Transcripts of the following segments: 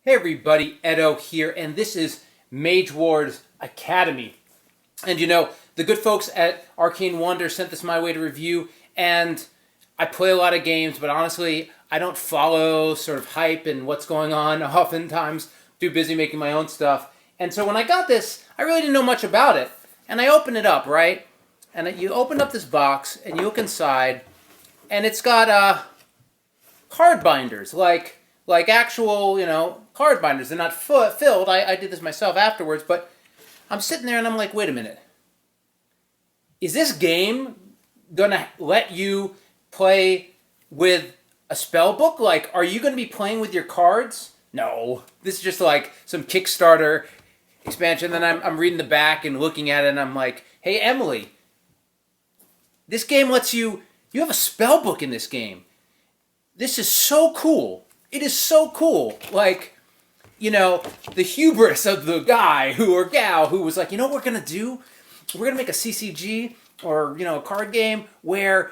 Hey everybody, Edo here, and this is Mage Wars Academy. And the good folks at Arcane Wonders sent this my way to review, and I play a lot of games, but honestly, I don't follow sort of hype and what's going on oftentimes. Too busy making my own stuff. And so when I got this, I really didn't know much about it. And I opened it up, right? And you open up this box, and you look inside, and it's got card binders, like actual, card binders. They're not filled. I did this myself afterwards, but I'm sitting there and I'm like, wait a minute. Is this game gonna let you play with a spell book? Like, are you gonna be playing with your cards? No. This is just like some Kickstarter expansion. Then I'm reading the back and looking at it and I'm like, hey, Emily, this game lets you have a spell book in this game. This is so cool. It is so cool. Like, the hubris of the guy or gal who was like, what we're going to do? We're going to make a CCG or, a card game where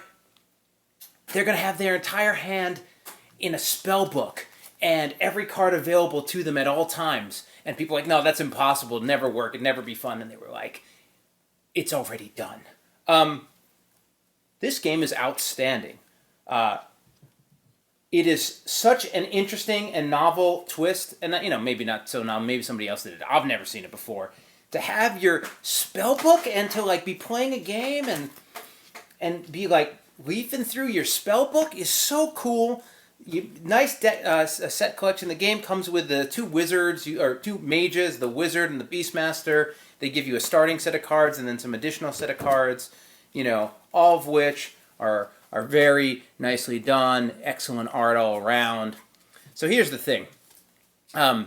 they're going to have their entire hand in a spell book and every card available to them at all times. And people are like, no, that's impossible. It'd never work. It'd never be fun. And they were like, it's already done. This game is outstanding. It is such an interesting and novel twist, and maybe not so novel, maybe somebody else did it. I've never seen it before. To have your spell book and to be playing a game and be leafing through your spell book is so cool. Nice set collection. The game comes with the two wizards, or two mages, the wizard and the beastmaster. They give you a starting set of cards and then some additional set of cards, all of which are very nicely done, excellent art all around. So here's the thing. I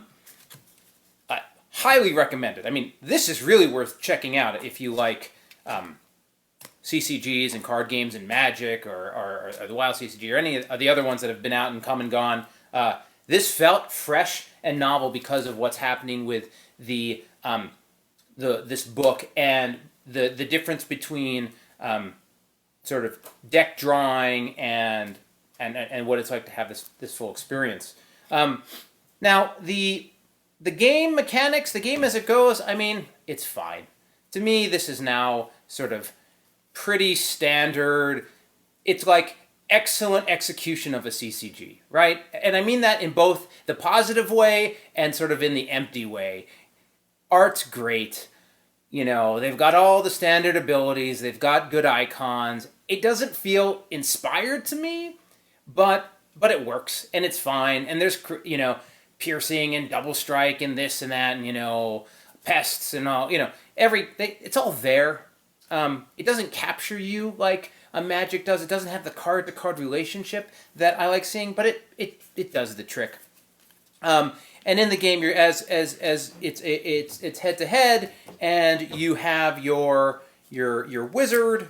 highly recommend it. I mean, this is really worth checking out if you like CCGs and card games and Magic or the Wild CCG or any of the other ones that have been out and come and gone. This felt fresh and novel because of what's happening with this book and the difference between sort of deck drawing and what it's like to have this full experience. Now the game mechanics, the game as it goes, I mean, it's fine. To me, this is now sort of pretty standard. It's like excellent execution of a CCG, right? And I mean that in both the positive way and sort of in the empty way. Art's great. They've got all the standard abilities. They've got good icons. It doesn't feel inspired to me, but it works and it's fine. And there's piercing and double strike and this and that and pests and all. It's all there. It doesn't capture you like a Magic does. It doesn't have the card to card relationship that I like seeing, but it does the trick. And in the game, you're as it's head to head, and you have your wizard,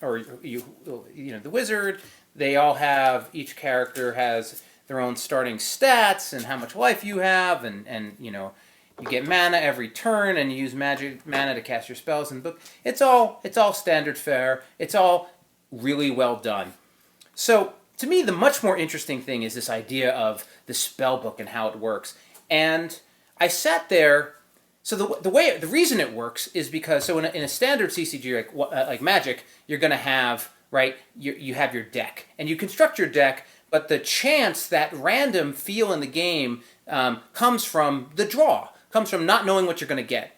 or the wizard. They all have, each character has their own starting stats and how much life you have, and you get mana every turn, and you use magic mana to cast your spells and book. It's all standard fare. It's all really well done. So to me, the much more interesting thing is this idea of the spell book and how it works. And I sat there. So the reason it works is because in a standard CCG like Magic, you're going to have you have your deck and you construct your deck, but the chance, that random feel in the game comes from the draw, comes from not knowing what you're going to get.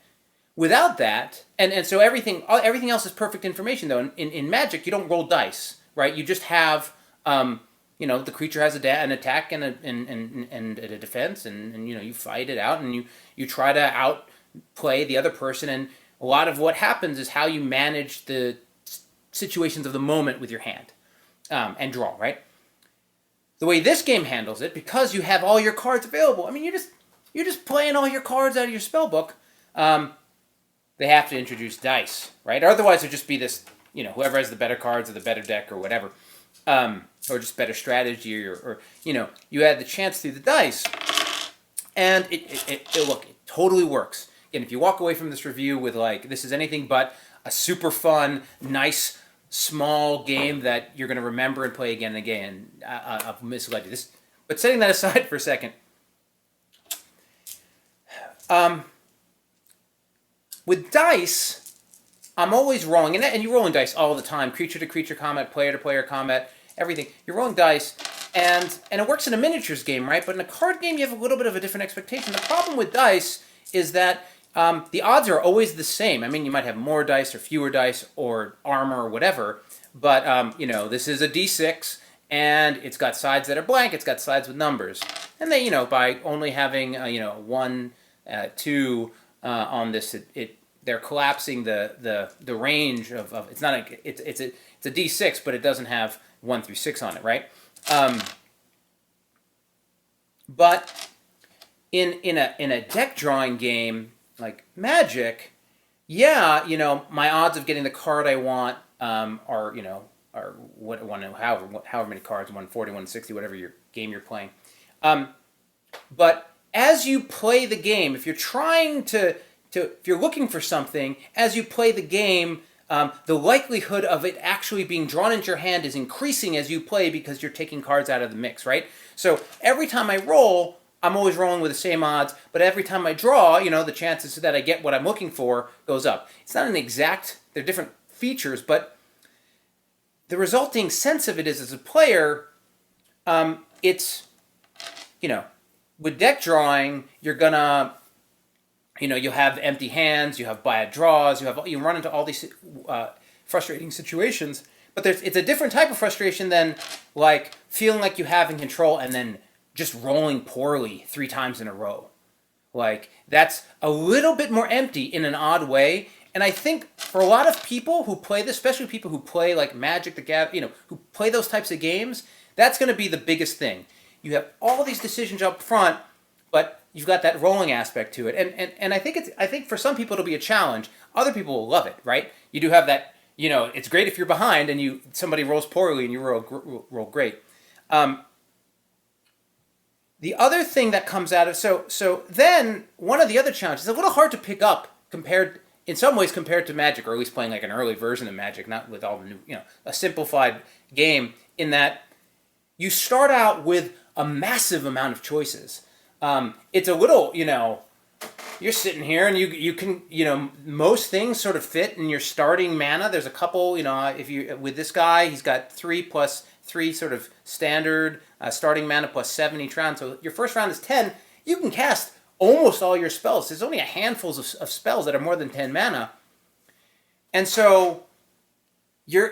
Without that, and so everything else is perfect information though. In Magic, you don't roll dice, right? You just have the creature has an attack and a defense, and you fight it out, and you try to outplay the other person, and a lot of what happens is how you manage the situations of the moment with your hand and draw, right? The way this game handles it, because you have all your cards available, I mean, you're just playing all your cards out of your spell book. They have to introduce dice, right? Otherwise, it'd just be this, whoever has the better cards or the better deck or whatever. Or just better strategy, or you add the chance through the dice, and it totally works. And if you walk away from this review with this is anything but a super fun, nice, small game that you're going to remember and play again and again, I've misled you. But setting that aside for a second, With dice, I'm always rolling, and you're rolling dice all the time, creature to creature combat, player to player combat, everything. You're rolling dice, and it works in a miniatures game, right? But in a card game, you have a little bit of a different expectation. The problem with dice is that the odds are always the same. I mean, you might have more dice or fewer dice or armor or whatever, but this is a D6, and it's got sides that are blank. It's got sides with numbers, and they, by only having 1, 2 on this, they're collapsing the range of it's not it's a D6, but it doesn't have 1 through 6 on it, right? But in a deck drawing game like Magic, yeah, my odds of getting the card I want are however many cards, 140, 160, whatever your game you're playing. But as you play the game, if you're trying if you're looking for something, as you play the game, the likelihood of it actually being drawn into your hand is increasing as you play because you're taking cards out of the mix, right? So every time I roll, I'm always rolling with the same odds, but every time I draw, the chances that I get what I'm looking for goes up. It's not an exact, they're different features, but the resulting sense of it is, as a player, it's, with deck drawing, you're gonna, you'll have empty hands, you have bad draws, you run into all these frustrating situations, but it's a different type of frustration than like feeling like you have in control and then just rolling poorly 3 times in a row. Like, that's a little bit more empty in an odd way. And I think for a lot of people who play this, especially people who play like Magic the Gathering, who play those types of games, that's going to be the biggest thing. You have all these decisions up front, but you've got that rolling aspect to it. And I think for some people it'll be a challenge. Other people will love it, right? You do have that, it's great if you're behind and somebody rolls poorly and you roll great. The other thing that comes out of so then one of the other challenges is a little hard to pick up in some ways compared to Magic, or at least playing like an early version of Magic, not with all the new, a simplified game, in that you start out with a massive amount of choices. It's a little, you're sitting here and you can, most things sort of fit in your starting mana. There's a couple, if you, with this guy, he's got 3 plus 3 sort of standard starting mana plus 7 each round. So your first round is 10. You can cast almost all your spells. There's only a handful of spells that are more than 10 mana. And so you're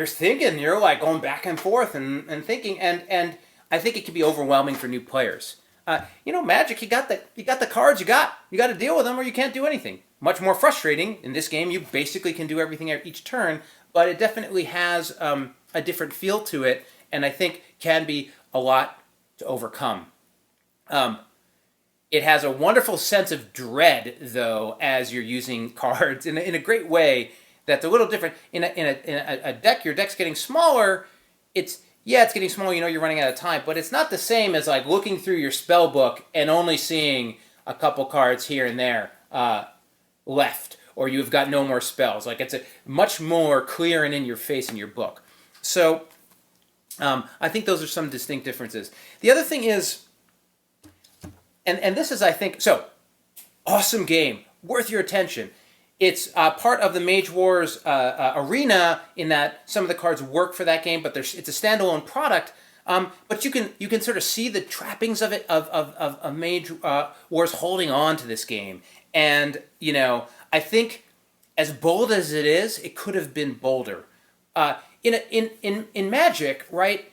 thinking, you're like going back and forth and thinking, and I think it can be overwhelming for new players. Magic, you got the cards, you got to deal with them or you can't do anything. Much more frustrating. In this game, you basically can do everything each turn, but it definitely has a different feel to it, and I think can be a lot to overcome. It has a wonderful sense of dread, though, as you're using cards in a great way that's a little different. In a deck, your deck's getting smaller. It's getting smaller, you're running out of time, but it's not the same as like looking through your spell book and only seeing a couple cards here and there left, or you've got no more spells. Like, it's a much more clear and in your face in your book. So I think those are some distinct differences. The other thing is, and this is, I think, so awesome game, worth your attention. It's part of the Mage Wars Arena in that some of the cards work for that game, but it's a standalone product. But you can sort of see the trappings of it of Mage Wars holding on to this game, and I think as bold as it is, it could have been bolder. In Magic, right?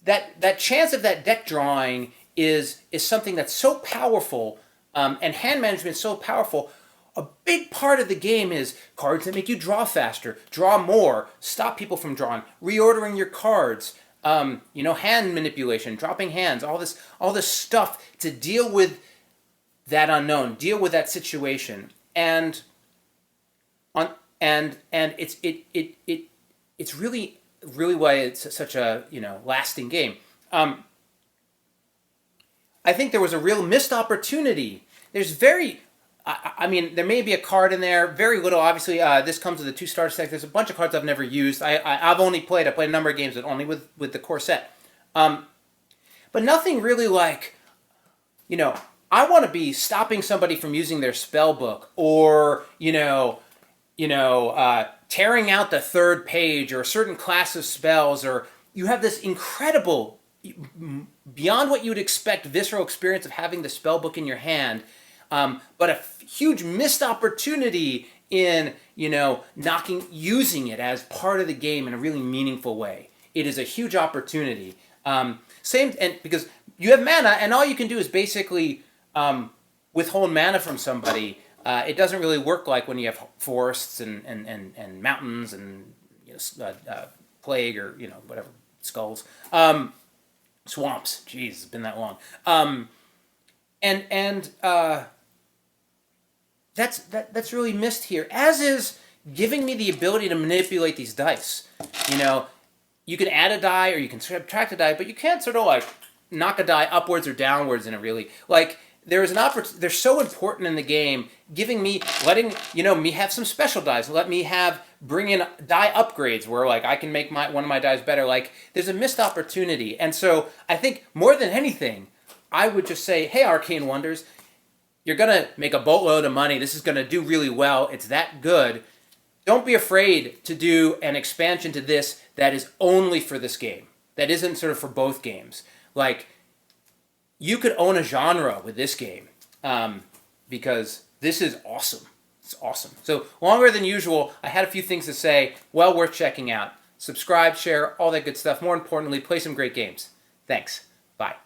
That chance of that deck drawing is something that's so powerful, and hand management is so powerful. A big part of the game is cards that make you draw faster, draw more, stop people from drawing, reordering your cards, hand manipulation, dropping hands, all this stuff to deal with that unknown, deal with that situation, and it's really why it's such a lasting game. I think there was a real missed opportunity. There may be a card in there, very little. Obviously, this comes with a 2-star set. There's a bunch of cards I've never used. I've played a number of games, but only with the core set. But nothing really like, I want to be stopping somebody from using their spell book, or tearing out the third page, or a certain class of spells, or you have this incredible, beyond what you would expect, visceral experience of having the spell book in your hand, but a huge missed opportunity in using it as part of the game in a really meaningful way. It is a huge opportunity. Because you have mana, and all you can do is basically withhold mana from somebody. It doesn't really work like when you have forests and mountains and plague, or whatever, skulls, swamps. Jeez, it's been that long. That's really missed here. As is giving me the ability to manipulate these dice. You can add a die or you can subtract a die, but you can't sort of like knock a die upwards or downwards in a really, like, there is an opportunity. They're so important in the game, letting me have some special dies. Let me bring in die upgrades where like I can make one of my dies better. Like, there's a missed opportunity. And so I think more than anything, I would just say, hey, Arcane Wonders, you're going to make a boatload of money. This is going to do really well. It's that good. Don't be afraid to do an expansion to this that is only for this game. That isn't sort of for both games. Like, you could own a genre with this game, because this is awesome. It's awesome. So, longer than usual, I had a few things to say. Well worth checking out. Subscribe, share, all that good stuff. More importantly, play some great games. Thanks. Bye.